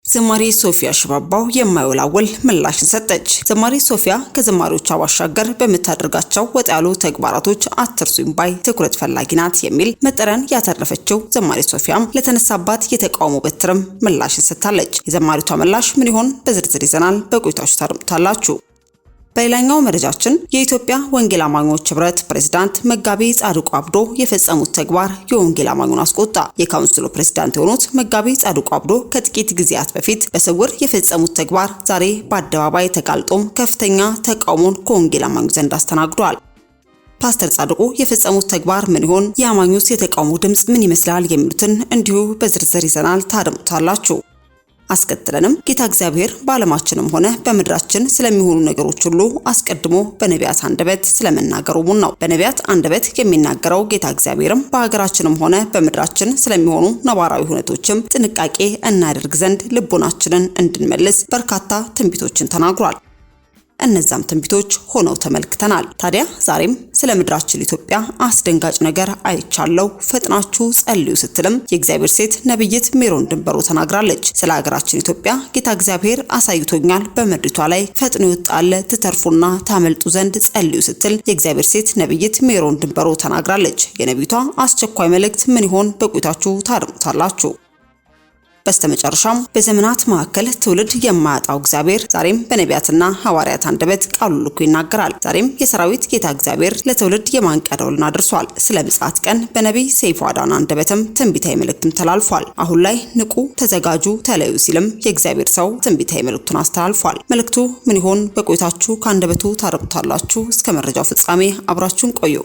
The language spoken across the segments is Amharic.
ዘማሪ ሶፊያ ሽባባው የማይወላወል ምላሽን ሰጠች። ዘማሪ ሶፊያ ከዘማሪዎቿ ባሻገር በመታደርጋቸው ወጥ ያሉ ተግባራቶች አትርሱኝ ባይ ትኩረት ፈላጊ ናት የሚል መጠሪያን ያተረፈችው ዘማሪ ሶፊያም ለተነሳባት የተቃውሞ በትርም ምላሽን ሰጥታለች። የዘማሪቷ ምላሽ ምን ይሆን? በዝርዝር ይዘናል። በቆይታችሁ ታደምጡታላችሁ። በሌላኛው መረጃችን የኢትዮጵያ ወንጌል አማኞች ህብረት ፕሬዝዳንት መጋቢ ጻድቁ አብዶ የፈጸሙት ተግባር የወንጌል አማኙን አስቆጣ። የካውንስሉ ፕሬዝዳንት የሆኑት መጋቢ ጻድቁ አብዶ ከጥቂት ጊዜያት በፊት በስውር የፈጸሙት ተግባር ዛሬ በአደባባይ ተጋልጦም ከፍተኛ ተቃውሞን ከወንጌል አማኙ ዘንድ አስተናግዷል። ፓስተር ጻድቁ የፈጸሙት ተግባር ምን ይሆን? የአማኙስ የተቃውሞ ድምጽ ምን ይመስላል? የሚሉትን እንዲሁ በዝርዝር ይዘናል። ታደምጡታላችሁ። አስከትለንም ጌታ እግዚአብሔር በዓለማችንም ሆነ በምድራችን ስለሚሆኑ ነገሮች ሁሉ አስቀድሞ በነቢያት አንደበት ስለመናገሩም ነው። በነቢያት አንደበት የሚናገረው ጌታ እግዚአብሔርም በሀገራችንም ሆነ በምድራችን ስለሚሆኑ ነባራዊ ሁኔቶችም ጥንቃቄ እናደርግ ዘንድ ልቦናችንን እንድንመልስ በርካታ ትንቢቶችን ተናግሯል። እነዛም ትንቢቶች ሆነው ተመልክተናል። ታዲያ ዛሬም ስለ ምድራችን ኢትዮጵያ አስደንጋጭ ነገር አይቻለው፣ ፈጥናችሁ ጸልዩ ስትልም የእግዚአብሔር ሴት ነብይት ሜሮን ድንበሩ ተናግራለች። ስለ ሀገራችን ኢትዮጵያ ጌታ እግዚአብሔር አሳይቶኛል፣ በምድሪቷ ላይ ፈጥኖ ይወጣል፣ ትተርፉና ታመልጡ ዘንድ ጸልዩ ስትል የእግዚአብሔር ሴት ነብይት ሜሮን ድንበሩ ተናግራለች። የነቢቷ አስቸኳይ መልእክት ምን ይሆን? በቆይታችሁ ታደምጡታላችሁ። በስተመጨረሻም በዘመናት መካከል ትውልድ የማያጣው እግዚአብሔር ዛሬም በነቢያትና ሐዋርያት አንደበት ቃሉን ልኮ ይናገራል። ዛሬም የሰራዊት ጌታ እግዚአብሔር ለትውልድ የማንቂያ ደወልን አድርሷል። ስለ ምጽአት ቀን በነቢይ ሰይፉ አዳነ አንደበትም ትንቢታዊ መልእክትም ተላልፏል። አሁን ላይ ንቁ፣ ተዘጋጁ፣ ተለዩ ሲልም የእግዚአብሔር ሰው ትንቢታዊ መልእክቱን አስተላልፏል። መልእክቱ ምን ይሆን? በቆይታችሁ ከአንደበቱ ታደምጡታላችሁ። እስከ መረጃው ፍጻሜ አብራችሁን ቆዩ።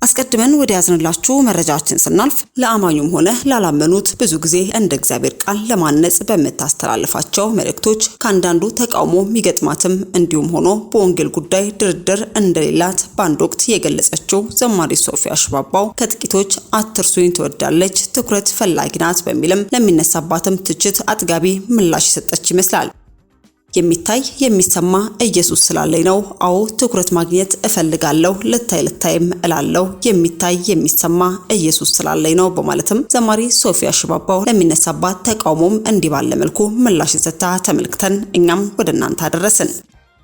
አስቀድመን ወደ ያዝንላችሁ መረጃችን ስናልፍ ለአማኙም ሆነ ላላመኑት ብዙ ጊዜ እንደ እግዚአብሔር ቃል ለማነጽ በመታስተላልፋቸው መልእክቶች ካንዳንዱ ተቃውሞ የሚገጥማትም እንዲሁም ሆኖ በወንጌል ጉዳይ ድርድር እንደሌላት በአንድ ወቅት የገለጸችው ዘማሪ ሶፊያ ሽባባው ከጥቂቶች አትርሱኝ ትወዳለች፣ ትኩረት ፈላጊ ናት በሚልም ለሚነሳባትም ትችት አጥጋቢ ምላሽ የሰጠች ይመስላል። የሚታይ የሚሰማ ኢየሱስ ስላለኝ ነው። አዎ ትኩረት ማግኘት እፈልጋለሁ፣ ልታይም እላለሁ። የሚታይ የሚሰማ ኢየሱስ ስላለኝ ነው በማለትም ዘማሪ ሶፊያ ሽባባው ለሚነሳባት ተቃውሞም እንዲህ ባለ መልኩ ምላሽ ሰጥታ ተመልክተን እኛም ወደ እናንተ አደረስን።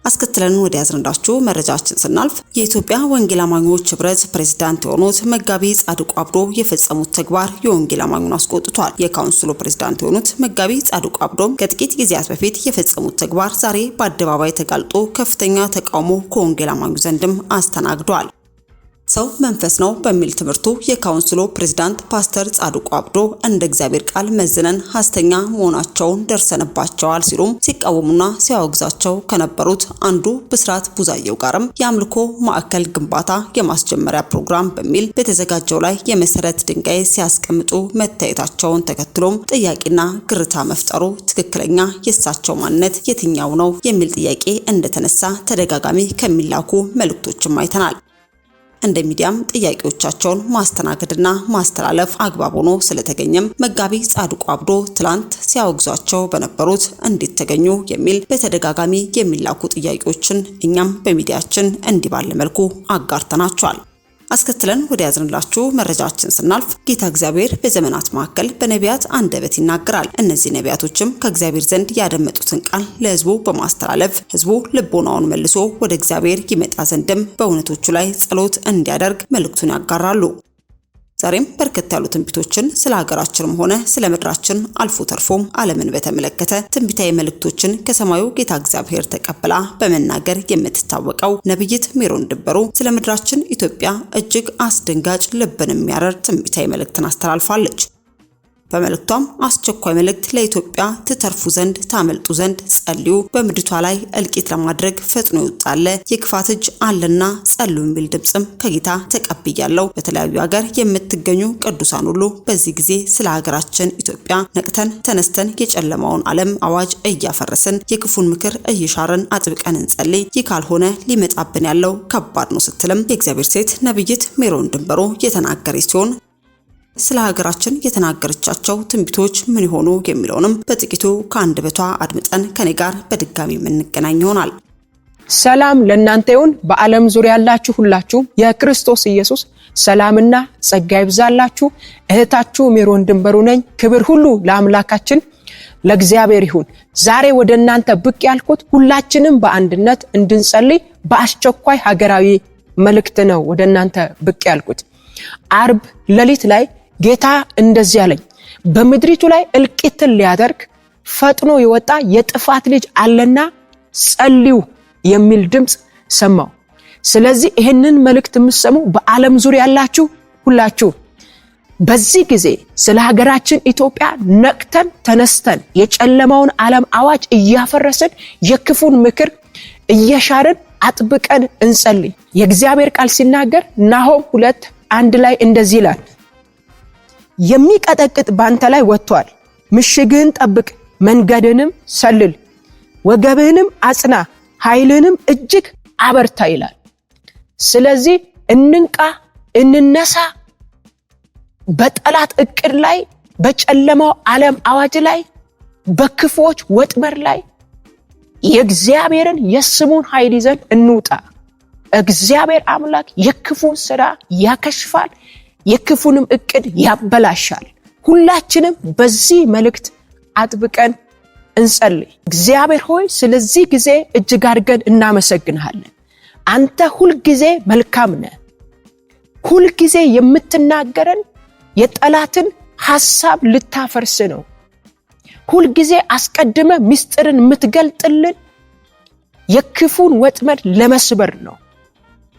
አስከትለን ወደ ያዝንላችሁ መረጃችን ስናልፍ የኢትዮጵያ ወንጌል አማኞች ህብረት ፕሬዝዳንት የሆኑት መጋቢ ጻድቁ አብዶ የፈጸሙት ተግባር የወንጌል አማኙን አስቆጥቷል። የካውንስሉ ፕሬዝዳንት የሆኑት መጋቢ ጻድቁ አብዶም ከጥቂት ጊዜያት በፊት የፈጸሙት ተግባር ዛሬ በአደባባይ ተጋልጦ ከፍተኛ ተቃውሞ ከወንጌል አማኙ ዘንድም አስተናግዷል። ሰው መንፈስ ነው በሚል ትምህርቱ የካውንስሉ ፕሬዝዳንት ፓስተር ጻድቁ አብዶ እንደ እግዚአብሔር ቃል መዝነን ሐሰተኛ መሆናቸውን ደርሰንባቸዋል ሲሉም ሲቃወሙና ሲያወግዛቸው ከነበሩት አንዱ ብስራት ቡዛየው ጋርም የአምልኮ ማዕከል ግንባታ የማስጀመሪያ ፕሮግራም በሚል በተዘጋጀው ላይ የመሰረት ድንጋይ ሲያስቀምጡ መታየታቸውን ተከትሎም ጥያቄና ግርታ መፍጠሩ ትክክለኛ የእሳቸው ማንነት የትኛው ነው የሚል ጥያቄ እንደተነሳ ተደጋጋሚ ከሚላኩ መልእክቶችም አይተናል። እንደ ሚዲያም ጥያቄዎቻቸውን ማስተናገድና ማስተላለፍ አግባብ ሆኖ ስለተገኘም መጋቢ ጻድቁ አብዶ ትላንት ሲያወግዟቸው በነበሩት እንዴት ተገኙ የሚል በተደጋጋሚ የሚላኩ ጥያቄዎችን እኛም በሚዲያችን እንዲህ ባለ መልኩ አጋርተናቸዋል። አስከትለን ወደ ያዝንላችሁ መረጃችን ስናልፍ ጌታ እግዚአብሔር በዘመናት መካከል በነቢያት አንደበት ይናገራል። እነዚህ ነቢያቶችም ከእግዚአብሔር ዘንድ ያደመጡትን ቃል ለሕዝቡ በማስተላለፍ ሕዝቡ ልቦናውን መልሶ ወደ እግዚአብሔር ይመጣ ዘንድም በእውነቶቹ ላይ ጸሎት እንዲያደርግ መልእክቱን ያጋራሉ። ዛሬም በርከት ያሉ ትንቢቶችን ስለ ሀገራችንም ሆነ ስለ ምድራችን አልፎ ተርፎም ዓለምን በተመለከተ ትንቢታዊ መልእክቶችን ከሰማዩ ጌታ እግዚአብሔር ተቀብላ በመናገር የምትታወቀው ነብይት ሜሮን ድንበሩ ስለ ምድራችን ኢትዮጵያ እጅግ አስደንጋጭ ልብን የሚያረር ትንቢታዊ መልእክትን አስተላልፋለች። በመልእክቷም አስቸኳይ መልእክት ለኢትዮጵያ ትተርፉ ዘንድ ታመልጡ ዘንድ ጸልዩ፣ በምድሪቷ ላይ እልቂት ለማድረግ ፈጥኖ ይወጣል፣ የክፋት እጅ አለና ጸልዩ የሚል ድምጽም ከጌታ ተቀብያለሁ። በተለያዩ ሀገር የምትገኙ ቅዱሳን ሁሉ በዚህ ጊዜ ስለ ሀገራችን ኢትዮጵያ ነቅተን ተነስተን የጨለማውን ዓለም አዋጅ እያፈረስን የክፉን ምክር እየሻርን አጥብቀን እንጸልይ፣ ይህ ካልሆነ ሊመጣብን ያለው ከባድ ነው ስትልም የእግዚአብሔር ሴት ነብይት ሜሮን ድንበሩ የተናገረች ሲሆን ስለ ሀገራችን የተናገረቻቸው ትንቢቶች ምን ይሆኑ የሚለውንም በጥቂቱ ከአንደበቷ አድምጠን ከኔ ጋር በድጋሚ የምንገናኝ ይሆናል። ሰላም ለእናንተ ይሁን። በዓለም ዙሪያ ያላችሁ ሁላችሁ የክርስቶስ ኢየሱስ ሰላምና ጸጋ ይብዛላችሁ። እህታችሁ ሜሮን ድንበሩ ነኝ። ክብር ሁሉ ለአምላካችን ለእግዚአብሔር ይሁን። ዛሬ ወደ እናንተ ብቅ ያልኩት ሁላችንም በአንድነት እንድንጸልይ በአስቸኳይ ሀገራዊ መልእክት ነው ወደ እናንተ ብቅ ያልኩት። አርብ ሌሊት ላይ ጌታ እንደዚህ አለኝ፣ በምድሪቱ ላይ እልቂትን ሊያደርግ ፈጥኖ የወጣ የጥፋት ልጅ አለና ጸልዩ የሚል ድምጽ ሰማው። ስለዚህ ይሄንን መልእክት የምትሰሙ በዓለም ዙሪያ ያላችሁ ሁላችሁ በዚህ ጊዜ ስለ ሀገራችን ኢትዮጵያ ነቅተን ተነስተን የጨለማውን ዓለም አዋጅ እያፈረስን የክፉን ምክር እየሻርን አጥብቀን እንጸልይ። የእግዚአብሔር ቃል ሲናገር ናሆም 2:1 ላይ እንደዚህ ይላል፣ የሚቀጠቅጥ ባንተ ላይ ወጥቷል፣ ምሽግህን ጠብቅ፣ መንገድንም ሰልል፣ ወገብህንም አጽና፣ ኃይልንም እጅግ አበርታ ይላል። ስለዚህ እንንቃ፣ እንነሳ። በጠላት እቅድ ላይ፣ በጨለማው ዓለም አዋጅ ላይ፣ በክፉዎች ወጥመድ ላይ የእግዚአብሔርን የስሙን ኃይል ይዘን እንውጣ። እግዚአብሔር አምላክ የክፉን ሥራ ያከሽፋል፣ የክፉንም እቅድ ያበላሻል። ሁላችንም በዚህ መልእክት አጥብቀን እንጸልይ። እግዚአብሔር ሆይ ስለዚህ ጊዜ እጅግ አድርገን እናመሰግንሃለን። አንተ ሁል ጊዜ መልካም ነህ። ሁል ጊዜ የምትናገረን የጠላትን ሐሳብ ልታፈርስ ነው። ሁል ጊዜ አስቀድመ ምስጢርን የምትገልጥልን የክፉን ወጥመድ ለመስበር ነው።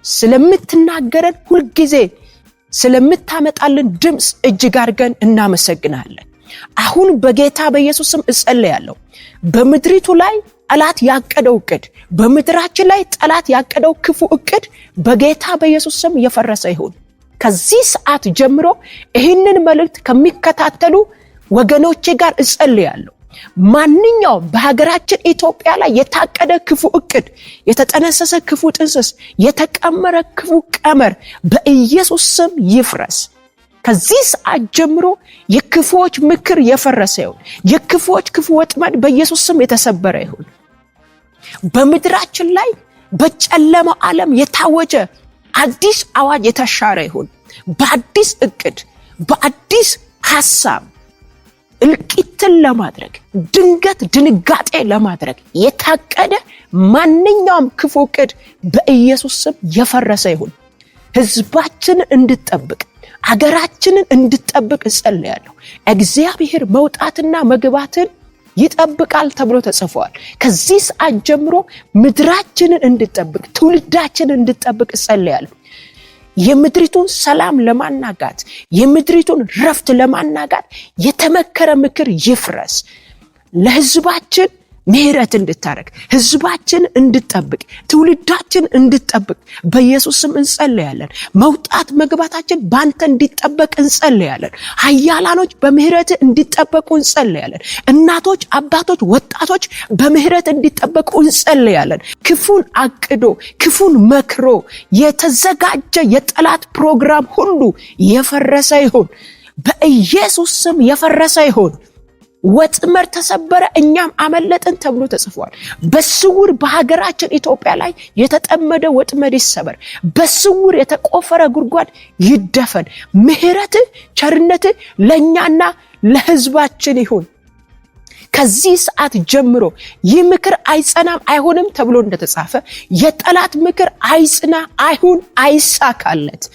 ስለምትናገረን ሁል ጊዜ ስለምታመጣልን ድምጽ እጅግ አድርገን እናመሰግናለን። አሁን በጌታ በኢየሱስ ስም እጸልያለሁ። በምድሪቱ ላይ ጠላት ያቀደው እቅድ፣ በምድራችን ላይ ጠላት ያቀደው ክፉ እቅድ በጌታ በኢየሱስ ስም የፈረሰ ይሁን። ከዚህ ሰዓት ጀምሮ ይህንን መልእክት ከሚከታተሉ ወገኖቼ ጋር እጸልያለሁ። ማንኛውም በሀገራችን ኢትዮጵያ ላይ የታቀደ ክፉ እቅድ፣ የተጠነሰሰ ክፉ ጥንስስ፣ የተቀመረ ክፉ ቀመር በኢየሱስ ስም ይፍረስ። ከዚህ ሰዓት ጀምሮ የክፉዎች ምክር የፈረሰ ይሁን። የክፉዎች ክፉ ወጥመድ በኢየሱስ ስም የተሰበረ ይሁን። በምድራችን ላይ በጨለማው ዓለም የታወጀ አዲስ አዋጅ የተሻረ ይሁን። በአዲስ እቅድ፣ በአዲስ ሐሳብ እልቂትን ለማድረግ፣ ድንገት ድንጋጤ ለማድረግ የታቀደ ማንኛውም ክፉ እቅድ በኢየሱስ ስም የፈረሰ ይሁን። ሕዝባችንን እንድጠብቅ፣ አገራችንን እንድጠብቅ እጸልያለሁ። እግዚአብሔር መውጣትና መግባትን ይጠብቃል ተብሎ ተጽፏል። ከዚህ ሰዓት ጀምሮ ምድራችንን እንድጠብቅ፣ ትውልዳችንን እንድጠብቅ እጸልያለሁ። የምድሪቱን ሰላም ለማናጋት፣ የምድሪቱን ረፍት ለማናጋት የተመከረ ምክር ይፍረስ። ለሕዝባችን ምህረት እንድታረግ፣ ሕዝባችን እንድጠብቅ፣ ትውልዳችን እንድጠብቅ በኢየሱስ ስም እንጸልያለን። መውጣት መግባታችን ባንተ እንዲጠበቅ እንጸልያለን። ኃያላኖች በምህረት እንዲጠበቁ እንጸልያለን። እናቶች፣ አባቶች፣ ወጣቶች በምህረት እንዲጠበቁ እንጸልያለን። ክፉን አቅዶ ክፉን መክሮ የተዘጋጀ የጠላት ፕሮግራም ሁሉ የፈረሰ ይሁን። በኢየሱስ ስም የፈረሰ ይሁን። ወጥመድ ተሰበረ፣ እኛም አመለጥን ተብሎ ተጽፏል። በስውር በሀገራችን ኢትዮጵያ ላይ የተጠመደ ወጥመድ ይሰበር። በስውር የተቆፈረ ጉድጓድ ይደፈን። ምህረት ቸርነት ለኛና ለሕዝባችን ይሁን። ከዚህ ሰዓት ጀምሮ ይህ ምክር አይጸናም አይሆንም ተብሎ እንደተጻፈ የጠላት ምክር አይጽና፣ አይሁን፣ አይሳካለት።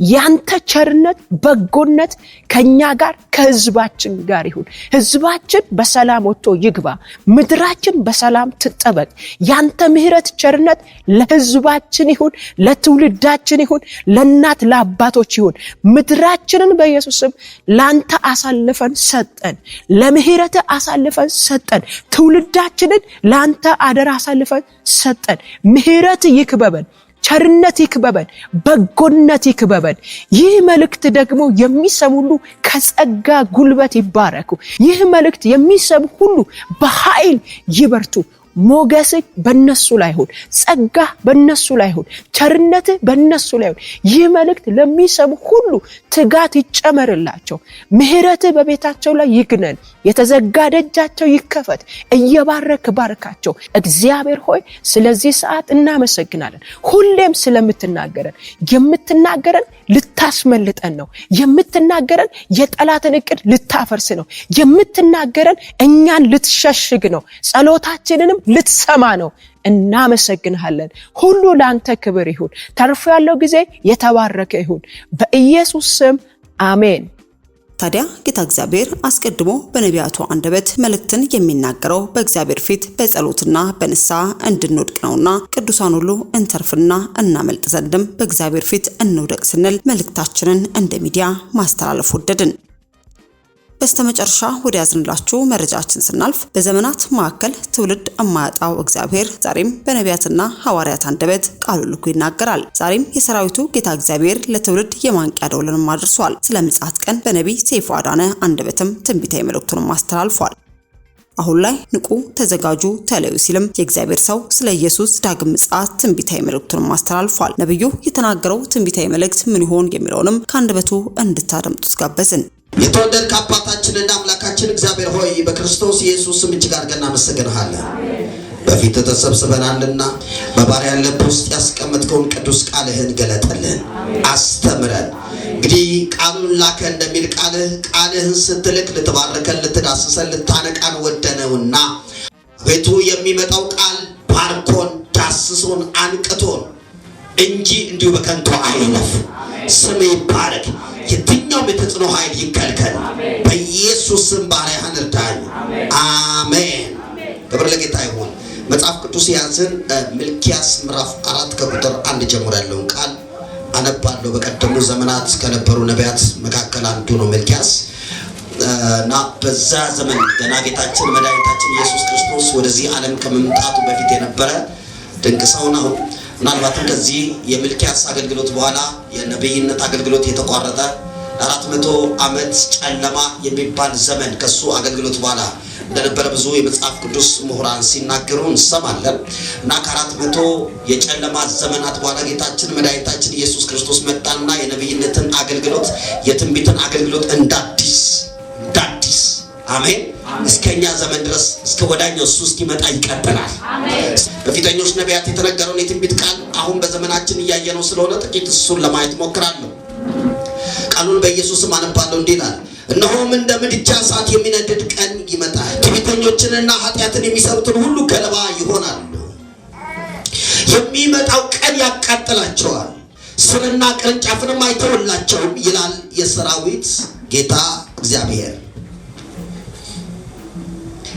ያንተ ቸርነት በጎነት ከኛ ጋር ከሕዝባችን ጋር ይሁን። ሕዝባችን በሰላም ወጥቶ ይግባ። ምድራችን በሰላም ትጠበቅ። ያንተ ምህረት ቸርነት ለሕዝባችን ይሁን፣ ለትውልዳችን ይሁን፣ ለእናት ለአባቶች ይሁን። ምድራችንን በኢየሱስ ስም ላንተ አሳልፈን ሰጠን፣ ለምህረት አሳልፈን ሰጠን። ትውልዳችንን ላንተ አደራ አሳልፈን ሰጠን። ምህረት ይክበበን፣ ቸርነት ይክበበን፣ በጎነት ይክበበን። ይህ መልእክት ደግሞ የሚሰሙ ሁሉ ከጸጋ ጉልበት ይባረኩ። ይህ መልእክት የሚሰሙ ሁሉ በኃይል ይበርቱ። ሞገስ በእነሱ ላይ ይሁን፣ ጸጋ በእነሱ ላይ ይሁን፣ ቸርነት በእነሱ ላይ ይሁን። ይህ መልእክት ለሚሰሙ ሁሉ ትጋት ይጨመርላቸው። ምህረት በቤታቸው ላይ ይግነን። የተዘጋ ደጃቸው ይከፈት። እየባረክ ባርካቸው። እግዚአብሔር ሆይ ስለዚህ ሰዓት እናመሰግናለን። ሁሌም ስለምትናገረን፣ የምትናገረን ልታስመልጠን ነው። የምትናገረን የጠላትን እቅድ ልታፈርስ ነው። የምትናገረን እኛን ልትሸሽግ ነው። ጸሎታችንንም ልትሰማ ነው። እናመሰግንሃለን። ሁሉ ላንተ ክብር ይሁን። ተርፎ ያለው ጊዜ የተባረከ ይሁን በኢየሱስ ስም አሜን። ታዲያ ጌታ እግዚአብሔር አስቀድሞ በነቢያቱ አንደበት መልእክትን የሚናገረው በእግዚአብሔር ፊት በጸሎትና በንስሐ እንድንወድቅ ነውና ቅዱሳን ሁሉ እንተርፍና እናመልጥ ዘንድም በእግዚአብሔር ፊት እንውደቅ ስንል መልእክታችንን እንደ ሚዲያ ማስተላለፍ ወደድን። በስተመጨረሻ ወደ ያዝንላችሁ መረጃችን ስናልፍ በዘመናት ማዕከል ትውልድ የማያጣው እግዚአብሔር ዛሬም በነቢያትና ሐዋርያት አንደበት ቃሉ ልኮ ይናገራል። ዛሬም የሰራዊቱ ጌታ እግዚአብሔር ለትውልድ የማንቂያ ደወልን አድርሷል። ስለ ምጽአት ቀን በነቢይ ሰይፉ አዳነ አንደበትም ትንቢታዊ መልእክቱን አስተላልፏል። አሁን ላይ ንቁ፣ ተዘጋጁ፣ ተለዩ ሲልም የእግዚአብሔር ሰው ስለ ኢየሱስ ዳግም ምጽአት ትንቢታዊ መልእክቱን አስተላልፏል። ነብዩ የተናገረው ትንቢታዊ መልእክት ምን ይሆን የሚለውንም ከአንደበቱ እንድታደምጡት ጋበዝን። የተወደድክ አባታችንና አምላካችን እግዚአብሔር ሆይ በክርስቶስ ኢየሱስ ስም እጅግ አድርገን እናመሰግንሃለን። በፊት ተሰብስበናልና በባሪያ ልብ ውስጥ ያስቀመጥከውን ቅዱስ ቃልህን ገለጠልን፣ አስተምረን። እንግዲህ ቃሉን ላከ እንደሚል ቃልህን ስትልክ ልትባርከን፣ ልትዳስሰን፣ ልታነቃን ወደነውና ቤቱ የሚመጣው ቃል ባርኮን፣ ዳስሶን፣ አንቅቶን እንጂ እንዲሁ በከንቱ አይለፍ። ስም ይባረክ። የትኛው የተጽዕኖ ኃይል ይከልከል። በኢየሱስ ስም ባሪያህን እርዳኝ። አሜን። ክብር ለጌታ ይሁን። መጽሐፍ ቅዱስ ያዝን ሚልክያስ ምዕራፍ 4 ከቁጥር 1 ጀምሮ ያለውን ቃል አነባለሁ። በቀደሙ ዘመናት ከነበሩ ነቢያት መካከል አንዱ ነው ሚልክያስ እና በዛ ዘመን ገና ጌታችን መድኃኒታችን ኢየሱስ ክርስቶስ ወደዚህ ዓለም ከመምጣቱ በፊት የነበረ ድንቅ ሰው ነው። ምናልባትም ከዚህ የሚልክያስ አገልግሎት በኋላ የነብይነት አገልግሎት የተቋረጠ 400 ዓመት ጨለማ የሚባል ዘመን ከሱ አገልግሎት በኋላ እንደነበረ ብዙ የመጽሐፍ ቅዱስ ምሁራን ሲናገሩ እንሰማለን። እና ከ400 የጨለማ ዘመናት በኋላ ጌታችን መድኃኒታችን ኢየሱስ ክርስቶስ መጣና የነብይነትን አገልግሎት የትንቢትን አገልግሎት እንዳዲስ አሜን እስከኛ ዘመን ድረስ እስከ ወዳኛው እሱ እስኪመጣ ይቀጥላል። በፊተኞች ነቢያት የተነገረውን የትንቢት ቃል አሁን በዘመናችን እያየነው ስለሆነ ጥቂት እሱን ለማየት ሞክራለሁ። ቃሉን በኢየሱስም አነባለሁ። እንዲህ ይላል፣ እነሆም እንደ ምድጃ እሳት የሚነድድ ቀን ይመጣል። ትዕቢተኞችንና ኃጢአትን የሚሰሩትን ሁሉ ገለባ ይሆናሉ። የሚመጣው ቀን ያቃጥላቸዋል፣ ስርና ቅርንጫፍንም አይተውላቸውም ይላል የሰራዊት ጌታ እግዚአብሔር።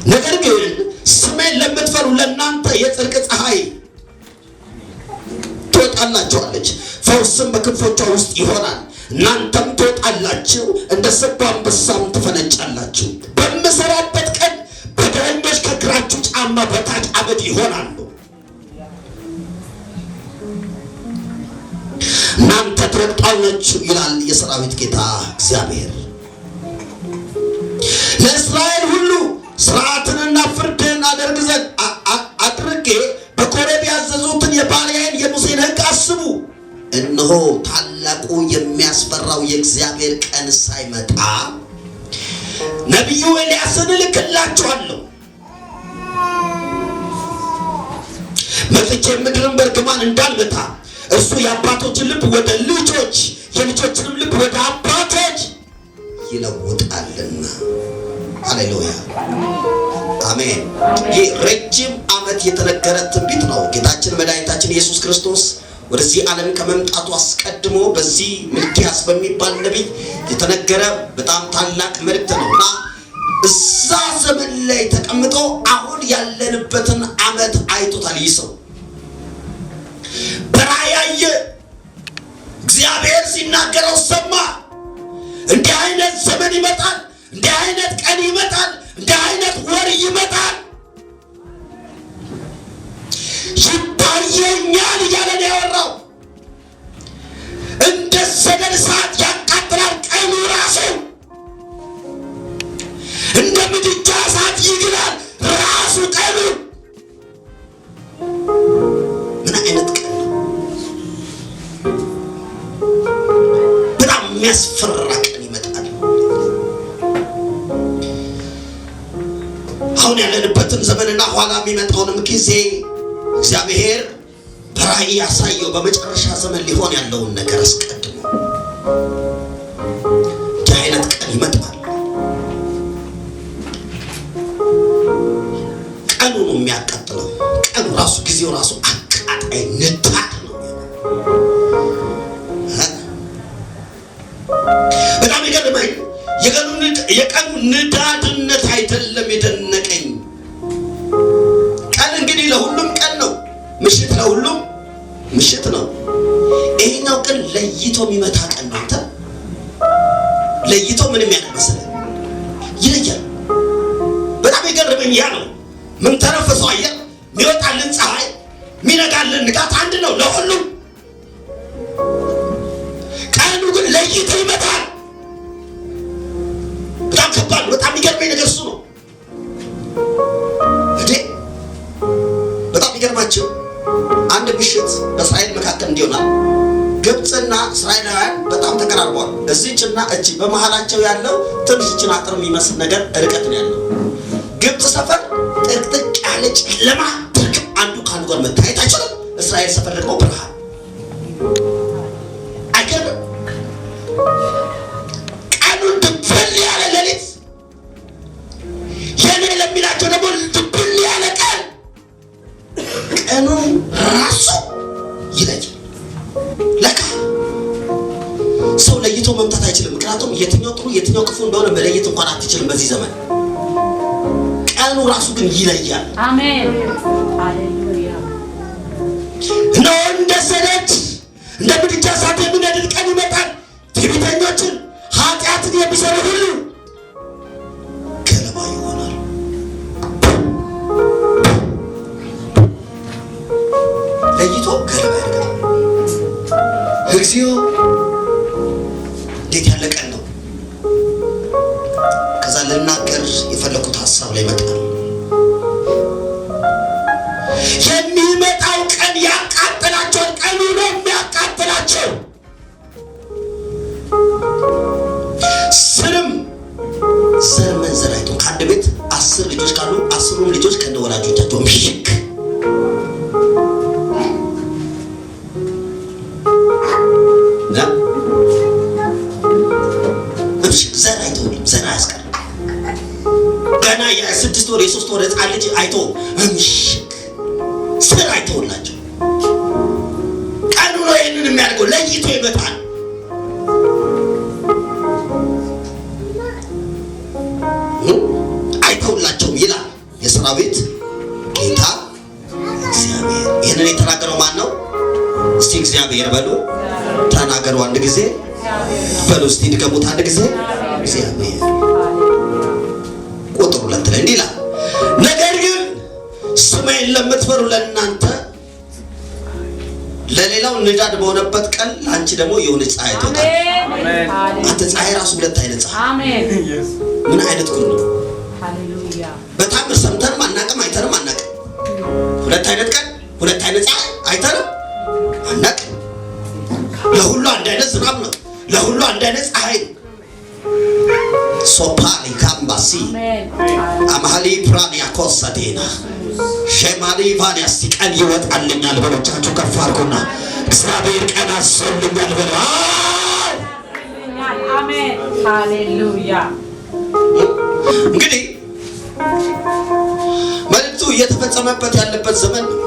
ነገር ግን ስሜን ለምትፈሩ ለእናንተ የጽድቅ ፀሐይ ትወጣላችኋለች፣ ፈውስም በክንፎቿ ውስጥ ይሆናል። እናንተም ትወጣላችሁ፣ እንደ ሰባ አንበሳም ትፈነጫላችሁ። በምሰራበት ቀን በደረኞች ከእግራችሁ ጫማ በታች አመድ ይሆናሉ። እናንተ ትረግጣላችሁ ይላል የሰራዊት ጌታ እግዚአብሔር። ለእስራኤል ሁሉ ስርዓትንና ፍርድን አደርግ ዘንድ አድርጌ በኮሬብ ያዘዙትን የባሪያዬን የሙሴን ሕግ አስቡ። እነሆ ታላቁ የሚያስፈራው የእግዚአብሔር ቀን ሳይመጣ ነቢዩ ኤልያስን እልክላችኋለሁ። መጥቼ ምድርን በርግማን እንዳልመታ እርሱ የአባቶችን ልብ ወደ ልጆች የልጆችንም ልብ ወደ አባቶች ይለውጣልና። ሃሌሉያ አሜን። ይህ ረጅም ዓመት የተነገረ ትንቢት ነው። ጌታችን መድኃኒታችን ኢየሱስ ክርስቶስ ወደዚህ ዓለም ከመምጣቱ አስቀድሞ በዚህ ሚልክያስ በሚባል ነቢይ የተነገረ በጣም ታላቅ መልእክት ነውና እዛ ዘመን ላይ ተቀምጦ አሁን ያለንበትን ዓመት አይቶታል። ይህ ሰው በራእይ እግዚአብሔር ሲናገረው ሰማ። እንዲህ አይነት ዘመን ይመጣል፣ እንዲህ አይነት ቀን ይመጣል፣ እንዲህ አይነት ወር ይመጣል፣ ይታየኛል እያለ ነው ያወራው። እንደ ሰደድ እሳት ያቃጥላል ቀኑ ራሱ፣ እንደ ምድጃ እሳት ይግላል ራሱ ቀኑ። ምን አይነት ቀን ነው! በጣም የሚያስፈራ ቀን ይመጣል። ዘመንና ኋላ የሚመጣውንም ጊዜ እግዚአብሔር በራእይ ያሳየው በመጨረሻ ዘመን ሊሆን ያለውን ነገር አስቀድሞ እንዲህ አይነት ቀን ይመጣል። ቀኑ ነው የሚያቃጥለው። ቀኑ ራሱ ጊዜው ራሱ አቃጣይ ንዳድ ነው። በጣም ይገርመኝ። የቀኑ ንዳድነት አይደለም የደነቀኝ። ቀን እንግዲህ ለሁሉም ቀን ነው፣ ምሽት ለሁሉም ምሽት ነው። ይሄኛው ቀን ለይቶ የሚመታ ቀን ነው። አንተ ለይቶ ምንም ያልመሰለ ይለያል። በጣም ይገርመኝ። ያ ነው ምን ተነፈሰው አየር የሚወጣልን ፀሐይ የሚነጋልን ንጋት አንድ ነው ለሁሉም። ቀኑ ግን ለይቶ ይመታል። በጣም ከባድ። በጣም የሚገርመኝ ነገር እሱ ነው። በጣም የሚገርማቸው አንድ ምሽት በእስራኤል መካከል እንዲሆናል። ግብፅና እስራኤላውያን በጣም ተቀራርበዋል። እዚህና እጅ በመሃላቸው ያለው ትንሽ እችን አጥር የሚመስል ነገር ርቀት ነው ያለው። ግብፅ ሰፈር ጥቅጥቅ ያለ ጨለማ ድርግም አንዱ ከአንዱ ጋር መታየት አይችልም። እስራኤል ሰፈር ደግሞ ብርሃን። አይገርምም? ቀኑን ድብል ያለ ሌሊት፣ የኔ ለሚላቸው ደግሞ ድብል ያለ ቀን። ቀኑ ራሱ ይለያል። ለካ ሰው ለይቶ መምታት አይችልም። ምክንያቱም የትኛው ጥሩ የትኛው ክፉ እንደሆነ መለየት እንኳን አትችልም በዚህ ዘመን። ቀኑ ራሱ ግን ይለያል። አሜን ሃሌሉያ። ነው እንደ ሰደድ እንደ ምድጃ እሳት የሚነድድ ቀን ይመጣል። ትዕቢተኞችን ኃጢአትን የሚሰሩ ሁሉ ገለባ ይሆናል። ለይቶ ገለባ ያደርጋል። እግዚኦ እንዴት ያለ ቀን ነው! ከዛ ልናገር የፈለኩት ሀሳብ ላይ ይመጣል። የሚመጣው ቀን ያቃጥላቸዋል። ቀኑ ነው የሚያቃጥላቸው። ዘር መንዘር አይቶ ከአንድ ቤት 10 ልጆች ካሉ 10ሩም ልጆች ከነ ወላጆቻቸው ምሽክ ዘር አይቶ ዘር አያስቀር። ገና የ6 ወር የ3 ወር ህፃን ልጅ አይቶ ምሽክ ዘር አይተውላቸው። ቀኑ ነው ይህንን የሚያደርገው። ለይቶ ይመጣል። አይተውላቸውም ይላል የሰራዊት ጌታ እግዚአብሔር። ይህንን የተናገረው ማን ነው? እስቲ እግዚአብሔር በሉ ተናገሩ አንድ ጊዜ በሉ እስቲ ድገሙት አንድ ጊዜ እግዚአብሔር። ቁጥር 2 ላይ እንዲህ ይላል፣ ነገር ግን ስሜን ለምትፈሩ ለእናንተ ለሌላው ንዳድ በሆነበት ቀን ለአንቺ ደግሞ የሆነች ፀሐይ ትወጣል። አንተ ፀሐይ ራሱ 2 አይነት ፀሐይ። ምን አይነት ጉድ ነው! በጣም ሰምተንም አናቅም አይተንም አናቅም። 2 አይነት ቀን 2 አይነት ፀሐይ አይተንም አናቅም። ለሁሉ አንድ አይነት ዝናብ ነው። ለሁሉ አንድ አይነት ፀሐይ ነው። ሶፓሊ ካምባሲ አማሊ ፕራኒያ ኮሳቴና ሸማሊ ቫኒያስ ቀን ይወጣልኛል። በሎቻችሁ ከፍ አድርጉና እግዚአብሔር ቀን አሰልኛል በሉ። አሜን ሃሌሉያ። እንግዲህ መልእክቱ እየተፈጸመበት ያለበት ዘመን ነው።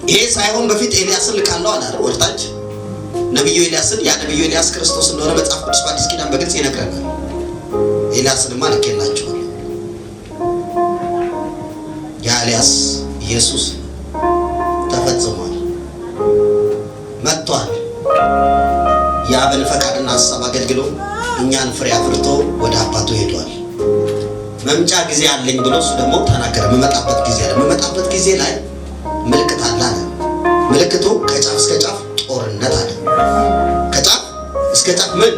ይሄ ሳይሆን በፊት ኤልያስን ልካለሁ አለ ወርታች ነብዩ ኤልያስን። ያ ነብዩ ኤልያስ ክርስቶስ እንደሆነ መጽሐፍ ቅዱስ በአዲስ ኪዳን በግልጽ ይነግረናል። ኤልያስንማ ልኬላችኋል። ያ ኤልያስ ኢየሱስ ተፈጽሟል፣ መጥቷል። የአብን ፈቃድና ሐሳብ አገልግሎ እኛን ፍሬ አፍርቶ ወደ አባቱ ሄዷል። መምጫ ጊዜ አለኝ ብሎ እሱ ደግሞ ተናገረ። መመጣበት ጊዜ አለ። መመጣበት ጊዜ ላይ ምልክት አለ። ምልክቱ ከጫፍ እስከ ጫፍ ጦርነት አለ። ከጫፍ እስከ ጫፍ ምን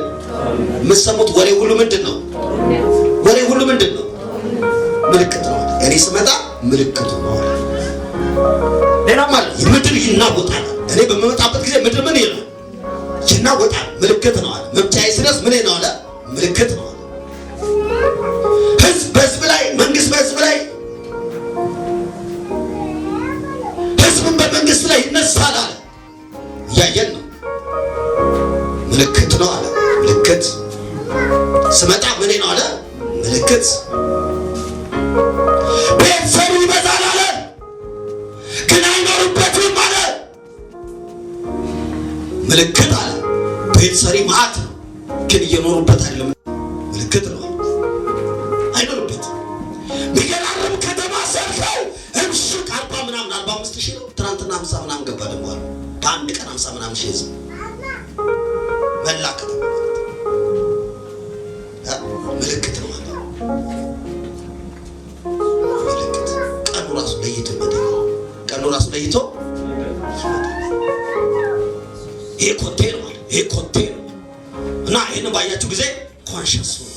የምትሰሙት ወሬ ሁሉ ምንድን ነው? ወሬ ሁሉ ምንድን ነው? ምልክት ነው። እኔ ስመጣ ምልክቱ ነው። ሌላም አለ። ምድር ይናወጣል። እኔ በመመጣበት ጊዜ ምድር ምን ይላል? ይናወጣል። ምልክት ነው አለ። መምጫዬ ሲደርስ ምን ነው አለ? ምልክት ነው አለ። ህዝብ በህዝብ ላይ፣ መንግስት በህዝብ ላይ ምልክት ቤት ሰሩ ይበዛል አለ፣ ግን አይኖሩበትም አለ። ምልክት አለ ቤት ሰሪ ማዕት ግን እየኖሩበት አይደለም። ምልክት ነው አይኖሩበት። ቢገራርም ከተማ ሰርተው እምሽቅ 40 ምናምን 45 ሺህ ነው። ትናንትና 50 ምናምን ገባ ደግሞ አሉ። በአንድ ቀን 50 ምናምን ሺህ ህዝብ መላ ከተማ ምልክት ነው ማለት ምልክት። ቀኑ ራሱ ለይቶ ይመጣል። ቀኑ ራሱ ለይቶ ይሄ ኮቴ ነው ማለት ይሄ ኮቴ ነው። እና ይሄን ባያችሁ ጊዜ ኮንሽስ ነው።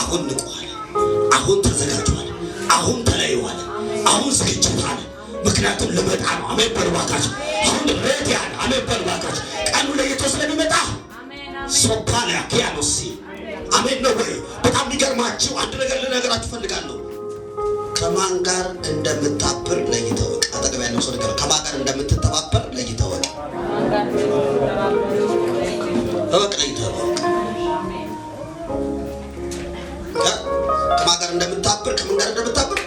አሁን ንቁዋል፣ አሁን ተዘጋጁዋል፣ አሁን ተለዩዋል፣ አሁን ዝግጅት አለ። ምክንያቱም ልመጣ ነው። አሜን በርባካችሁ። አሁን ሬዲ አለ። አሜን በርባካችሁ። ቀኑ ለይቶ ስለሚመጣ ሶፓሊያ ኪያኖሲ አሜን ነው ወይ? በጣም የሚገርማችሁ አንድ ነገር ልነግራችሁ ፈልጋለሁ። ከማን ጋር እንደምታብር ለይተው ወቅ። አጠገብ ያለው ሰው ነገር ከማን ጋር እንደምትተባበር ለይተው ወቅ። ወቅ ለይተው ወቅ። ከማን ጋር እንደምታብር ከምን ጋር እንደምታብር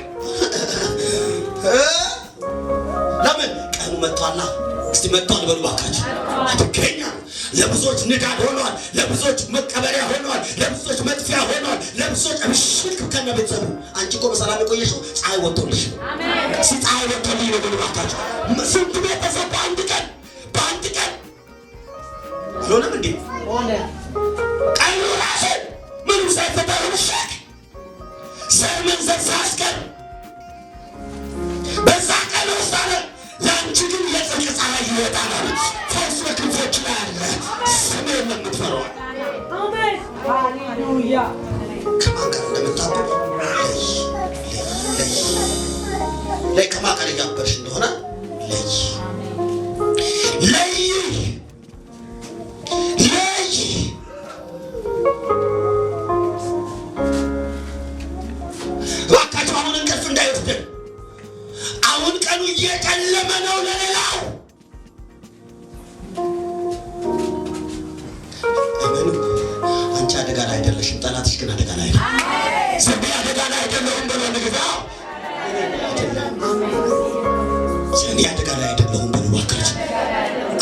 ለምን ቀኑ መጥቷልና። እስቲ መጥቷል በሉ ባካችሁ። አትገኛ ለብዙዎች ንዳድ ሆኗል፣ ለብዙዎች መቀበሪያ ሆኗል፣ ለብዙዎች መጥፊያ ሆኗል፣ ለብዙዎች እምሽክ ከነቤተሰቡ። አንቺ እኮ በሰላም የቆየሽው ፀሐይ ወጥቶልሽ አሜን። ፀሐይ ወጥቶልሽ ነው በሉ ባካችሁ። ስንት ቤተሰብ በአንድ ቀን አልሆነም እንዴ? ሆነ። ቀኑ ራሱ ምንም ሳይፈጠር እምሽክ ዘር መንዘር ሳያስቀር በዛ ቀን ውስጥ አለ። ለአንቺ ግን የጽድቅ ፀሐይ ይወጣል አለ። ፈውስ በክንፎች ላይ አለ። ስሜን ለምትፈራው አሜን ሃሌሉያ። ከማን ጋር እንደምታብር ለይ ከማን ጋር እያበርሽ እንደሆነ ለይ እባካችሁ አሁን እንቅልፍ እንዳይወስደን። አሁን ቀኑ እየጨለመ ነው ለሌላው። አንቺ አደጋ ላይ አይደለሽም፣ ጠላትሽ ግን አደጋ ላይ ነው። ዘቤ አደጋ ላይ አይደለሁም ብሎ ንግዳው ዘኔ አደጋ ላይ አይደለሁም ብሎ ዋካች።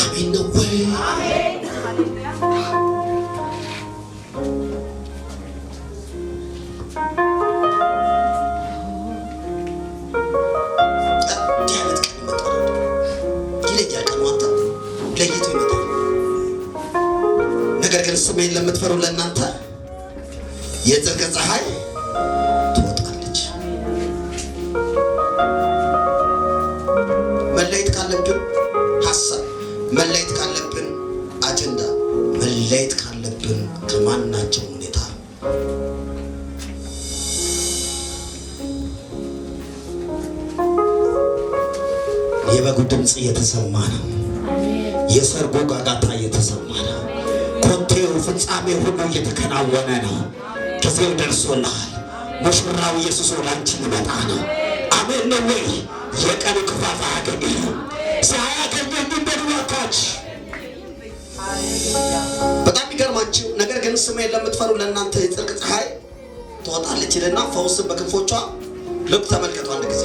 አሜን ነው ወይ? ነገር ግን ስሜን ለምትፈሩ ለእናንተ የጽድቅ ፀሐይ ትወጣለች። መለየት ካለብን ሀሳብ፣ መለየት ካለብን አጀንዳ፣ መለየት ካለብን ከማናቸው ሁኔታ የበጉ ድምፅ እየተሰማ ነው። የሰርጎ ጋጋታ እየተሰማ ነው። ኮቴው ፍጻሜ ሁሉ እየተከናወነ ነው። ጊዜው ደርሶልሃል። ሙሽራው ኢየሱስ ወደ አንቺ ሊመጣ ነው። አሜን ነው ወይ? የቀኑ ክፋት አያገኝህም። ሳያገኘህ እንደድዋካች በጣም የሚገርማችሁ ነገር ግን ስሜን ለምትፈሩ ለእናንተ የጽድቅ ፀሐይ ትወጣለች ይልና ፈውስን በክንፎቿ ልብ ተመልከቱ። አንድ ጊዜ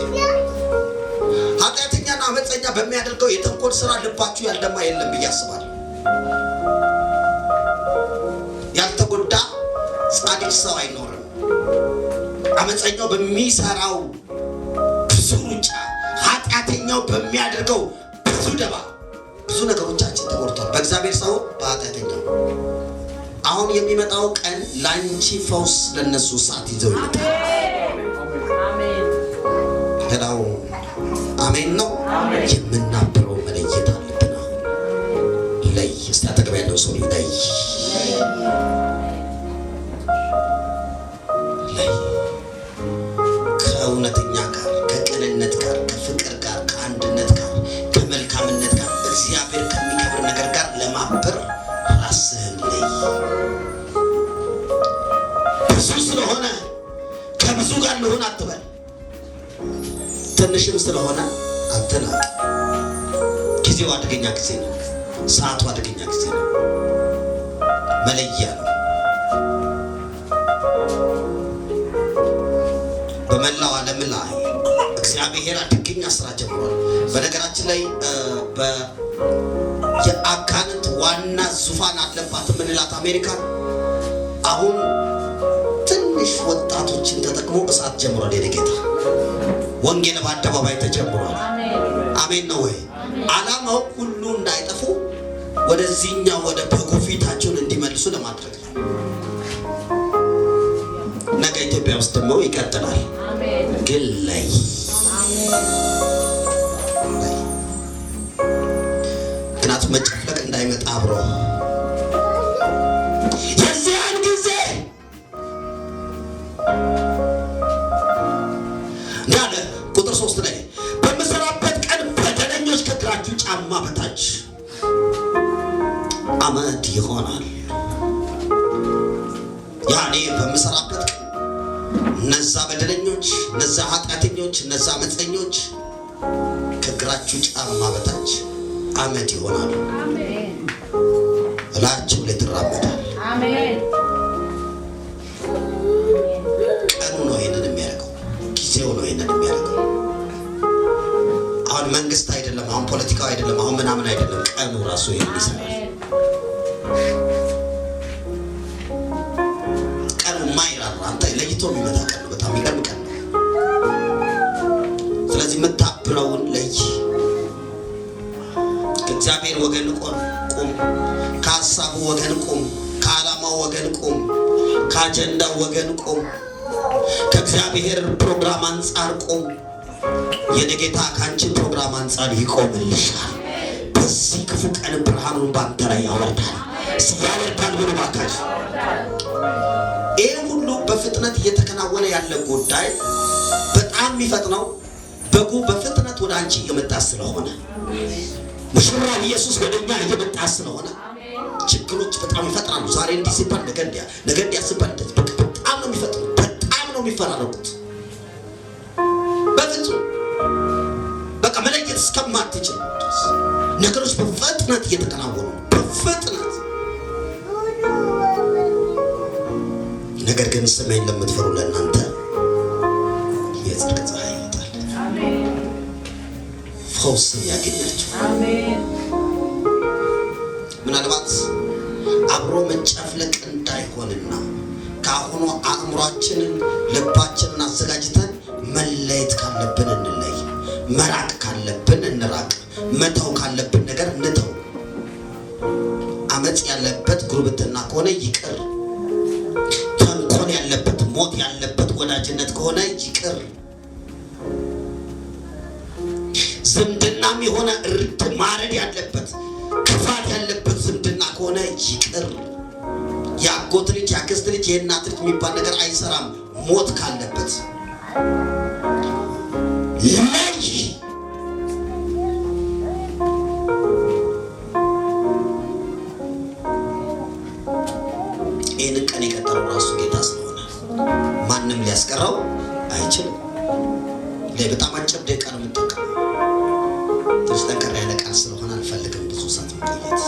ኃጢአተኛና አመፀኛ በሚያደርገው የተንኮል ስራ ልባችሁ ያልደማ የለም ብዬ አስባለሁ። ያልተጎዳ ጻድቅ ሰው አይኖርም። አመፀኛው በሚሰራው ብዙ ሩጫ፣ ኃጢአተኛው በሚያደርገው ብዙ ደባ፣ ብዙ ነገሮቻችን ተጎድቷል። በእግዚአብሔር ሰው በኃጢአተኛው። አሁን የሚመጣው ቀን ላንቺ ፈውስ ለነሱ ሰዓት ይዘው ይመጣል። ገዳው አሜን ነው። የምናብረው መለየት አለብን። አሁን ለይ እስቲ አጠገብ ያለው ሰው ለይ ከእውነተኛ ጋር፣ ከቅንነት ጋር፣ ከፍቅር ጋር፣ ከአንድነት ጋር፣ ከመልካምነት ጋር፣ እግዚአብሔር ከሚከብር ነገር ጋር ለማበር ራስህን ለይ። ብዙ ስለሆነ ከብዙ ጋር ልሆን አትበል። ትንሽም ስለሆነ አትናቅ። ጊዜው አደገኛ ጊዜ ነው። ሰዓቱ አደገኛ ጊዜ ነው። መለያ ነው። በመላው ዓለም ላይ እግዚአብሔር አድርገኛ ስራ ጀምሯል። በነገራችን ላይ የአጋንንት ዋና ዙፋን አለባት የምንላት አሜሪካ አሁን ትንሽ ወጣቶችን ተጠቅሞ እሳት ጀምሯል። የጌታ ወንጌል በአደባባይ ተጀምሯል። አሜን ነው ወይ? ዓላማው ሁሉ እንዳይጠፉ ወደዚህኛው ወደ በጎ ፊታቸውን እንዲመልሱ ለማድረግ ነው። ነገ ኢትዮጵያ ውስጥ ደግሞ ይቀጥላል። ግን ላይ እናት መጨፍለቅ እንዳይመጣ አብሮ የዚያን ጊዜ ያለ ቁጥር 3 ላይ በምሰራበት ቀን በደለኞች ከእግራችሁ ጫማ በታች አመድ ይሆናል። ያኔ በምሰራበት ቀን እነዛ በደለኞች፣ እነዛ ኃጢአተኞች፣ እነዛ አመፀኞች ከእግራችሁ ጫማ በታች አመድ ይሆናሉ። እላቸው ላይ ትራመዳል። ቀኑ ነው ይሄንን የሚያደርገው፣ ጊዜው ነው ይሄንን የሚያደርገው። አሁን መንግስት አይደለም፣ አሁን ፖለቲካው አይደለም፣ አሁን ምናምን አይደለም። ቀኑ ራሱ ይሄን ይሰራል። ቀኑ ማይራራ አንተ ለይቶ የሚመጣ ቀን ነው። በጣም የሚገርም ቀን ነው። ስለዚህ የምታብረውን ለይ። ከእግዚአብሔር ወገን ቁም፣ ከሀሳቡ ወገን ቁም፣ ከዓላማው ወገን ቁም፣ ከአጀንዳው ወገን ቁም፣ ከእግዚአብሔር ፕሮግራም አንጻር ቁም። የነጌታ ካንቺ ፕሮግራም አንጻር ይቆምልሻል። በዚህ ክፉ ቀን ብርሃኑን ባንተ ላይ ያወርዳል። ያወርዳል ብሎ ባካሽ። ይህ ሁሉ በፍጥነት እየተከናወነ ያለ ጉዳይ በጣም የሚፈጥነው በጉ በፍጥነት ወደ አንቺ እየመጣ ስለሆነ፣ ሙሽራው ኢየሱስ ወደኛ እየመጣ ስለሆነ ችግሮች በጣም ይፈጥናሉ። ዛሬ እንዲህ ሲባል ነገ እንዲያ ሲባል በጣም ነው የሚፈጥኑት፣ በጣም ነው የሚፈራረቁት። በፍጹም በቃ መለየት እስከማትችል ነገሮች በፍጥነት እየተከናወኑ በፍጥነት። ነገር ግን ስሜን ለምትፈሩ ለእናንተ የጽድቅ ፀሐይ ይወጣል፣ ፈውስም ያገኛችሁ። ምናልባት አብሮ መጨፍለቅ እንዳይሆንና ከአሁኑ አእምሯችንን ልባችንን አዘጋጅተን መለየት ካለብን እንለይ፣ መራቅ ካለብን እንራቅ፣ መተው ካለብን ነገር እንተው። አመፅ ያለበት ጉርብትና ከሆነ ይቅር፣ ተንኮል ያለበት ሞት ያለበት ወዳጅነት ከሆነ ይቅር፣ ዝምድናም የሆነ እርድ ማረድ ያለበት ክፋት ያለበት ዝምድና ከሆነ ይቅር። የአጎት ልጅ፣ የአክስት ልጅ፣ የእናት ልጅ የሚባል ነገር አይሰራም። ሞት ካለበት ለይ። ይህንን ቀን የቀጠረው ራሱ ጌታ ስለሆነ ማንም ሊያስቀረው አይችልም። በጣም አጭር ደቂቃ ነው የምጠቀመው። ትንሽ ጠንከር ያለ ቃል ስለሆነ አልፈልግም ብዙ ሰዓት መቆየት።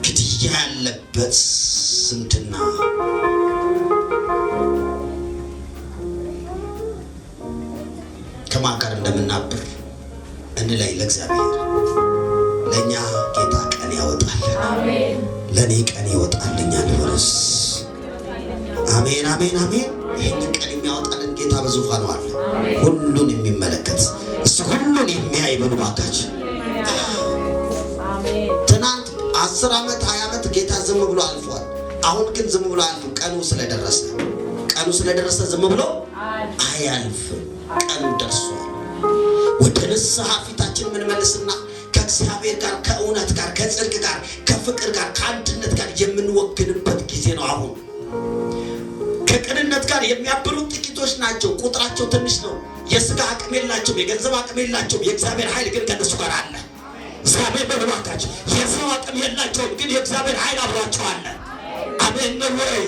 ግድያ ያለበት ዝምድና ከማን ጋር እንደምናብር እንለይ። ለእግዚአብሔር ለእኛ ጌታ ቀን ያወጣል። ለእኔ ቀን ይወጣልኛል። ሆነስ አሜን፣ አሜን፣ አሜን። ይህንን ቀን የሚያወጣልን ጌታ በዙፋኑ አለ። ሁሉን የሚመለከት እሱ ሁሉን የሚያይ ብሎ ባካች። ትናንት 10 ዓመት 20 ዓመት ጌታ ዝም ብሎ አልፏል። አሁን ግን ዝም ብሎ አያልፍም። ቀኑ ስለደረሰ ዝም ብሎ አያልፍም። ቀኑ ደርሷል። ወደ ንስሐ ፊታችን የምንመልስና ከእግዚአብሔር ጋር ከእውነት ጋር ከጽድቅ ጋር ከፍቅር ጋር ከአንድነት ጋር የምንወግንበት ጊዜ ነው። አሁን ከቅንነት ጋር የሚያብሩት ጥቂቶች ናቸው። ቁጥራቸው ትንሽ ነው። የሥጋ አቅም የላቸውም፣ የገንዘብ አቅም የላቸውም። የእግዚአብሔር ኃይል ግን ከነሱ ጋር አለ። እግዚአብሔር በልባካቸው የሰው አቅም የላቸውም፣ ግን የእግዚአብሔር ኃይል አብሯቸው አለ። አሜን ነው ወይ?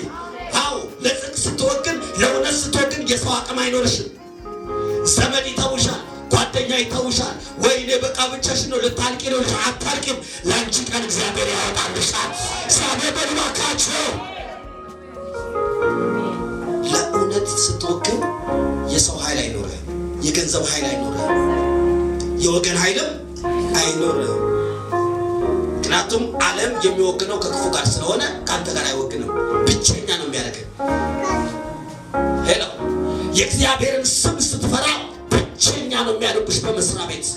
አዎ። ለጽድቅ ስትወግን፣ ለእውነት ስትወግን የሰው አቅም አይኖርሽም። ዘመድ ይተውሻል፣ ጓደኛ ይተውሻል። ወይኔ በቃ ብቻሽን ነው ልታልቂ ነው። አታልቂም። ለአንቺ ቀን እግዚአብሔር ያወጣልሻል። እግዚአብሔር በልባካቸው ለእውነት ስትወክል የሰው ኃይል አይኖርህ፣ የገንዘብ ኃይል አይኖርህ፣ የወገን ኃይልም አይኖርህ። ምክንያቱም ዓለም የሚወግነው ከክፉ ጋር ስለሆነ ካንተ ጋር አይወግንም፣ ብቸኛ ነው የሚያደርገው። ሄሎ የእግዚአብሔርን ስም ስትፈራ ብቸኛ ነው የሚያደርጉሽ። በመስሪያ ቤት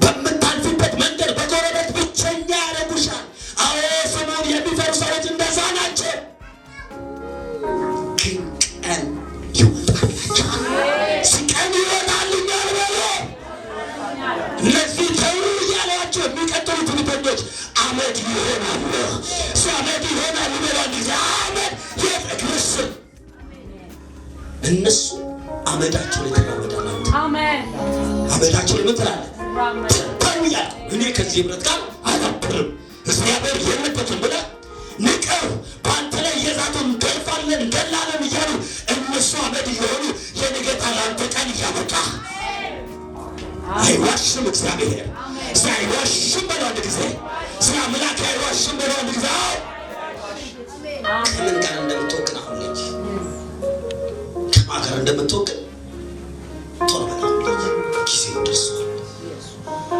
በምታልፊበት መንገድ በጎረቤት ብቸኛ ያደርጉሻል። አዎ ስሙን የሚፈሩ ሰዎች እንደዛ ናቸው። ግን ቀን ይወጣላቸዋል። ሲቀን ይወጣልኛል በሎ እነዚህ ተው እያሏቸው የሚቀጥሉ ትውልዶች አመድ ይሆናሉ። አመድ ይሆናሉ በሏል ጊዜ አመድ የፍቅርስም እነሱ አመዳቸውን የተራመዳሉ። አሜን። አመዳቸውን ምን ትላለህ? ተራመዳሉ። እኔ ከዚህ ህብረት ጋር አላብርም። እግዚአብሔር የለበትም ብለህ ንቀው በአንተ ላይ የዛቱን ገርፋለን ገላለን እያሉ እነሱ አመድ እየሆኑ የንገታ ለአንተ ቀን እያመጣ አይዋሽም። እግዚአብሔር አይዋሽም በሏል ጊዜ ስለ አምላክ አይዋሽም በሏል ጊዜ ከምን ጋር እንደምትወቅን አሁን ልጅ ከማጋር እንደምትወቅን ቶሎ በላ ጊዜው ደርሷል።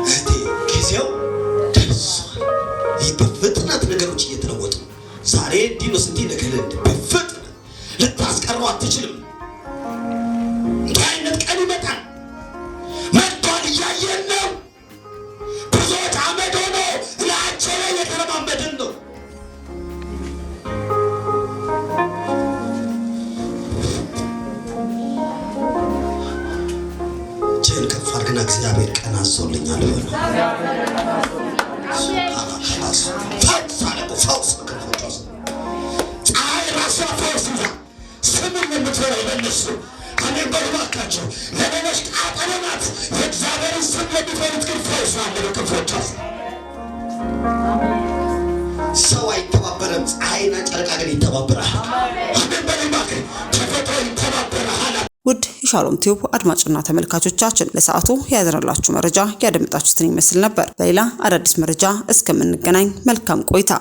እህቴ ጊዜው ደርሷል። ይህ በፍጥነት ነገሮች እየተለወጡ ዛሬ እንዲህ ነው ስትይ ነገ በፍጥነት ልታስቀረው አትችልም። እንዲህ አይነት ቀን ይመጣል። መጥቷል፣ እያየን ነው። ብዙዎች አመድ ሆኖ ላያቸው ላይ የተረማመድን ነው። እጅህን ከፍ አድርግና እግዚአብሔር ቀን አዞልኛል በለው። ፈውስ በክንፎቿ ፀሐይ ራሷ ፈውስ ይዛ ስምን የምትበላ ይመልሱ። አሜን በሉ እባካችሁ። ለሌሎች ቃጠሎ ናት። የእግዚአብሔርን ስም ለሚፈሩት ግን ፈውስ አለ በክንፎቿ። ሰው አይተባበረም፣ ፀሐይና ጨረቃ ግን ይተባበራል። አሜን በሉ እባክህ። ተፈጥሮ ይተባበራል። ውድ የሻሎም ቲዩብ አድማጭና ተመልካቾቻችን ለሰዓቱ ያዘነላችሁ መረጃ ያደመጣችሁትን ይመስል ነበር። በሌላ አዳዲስ መረጃ እስከምንገናኝ መልካም ቆይታ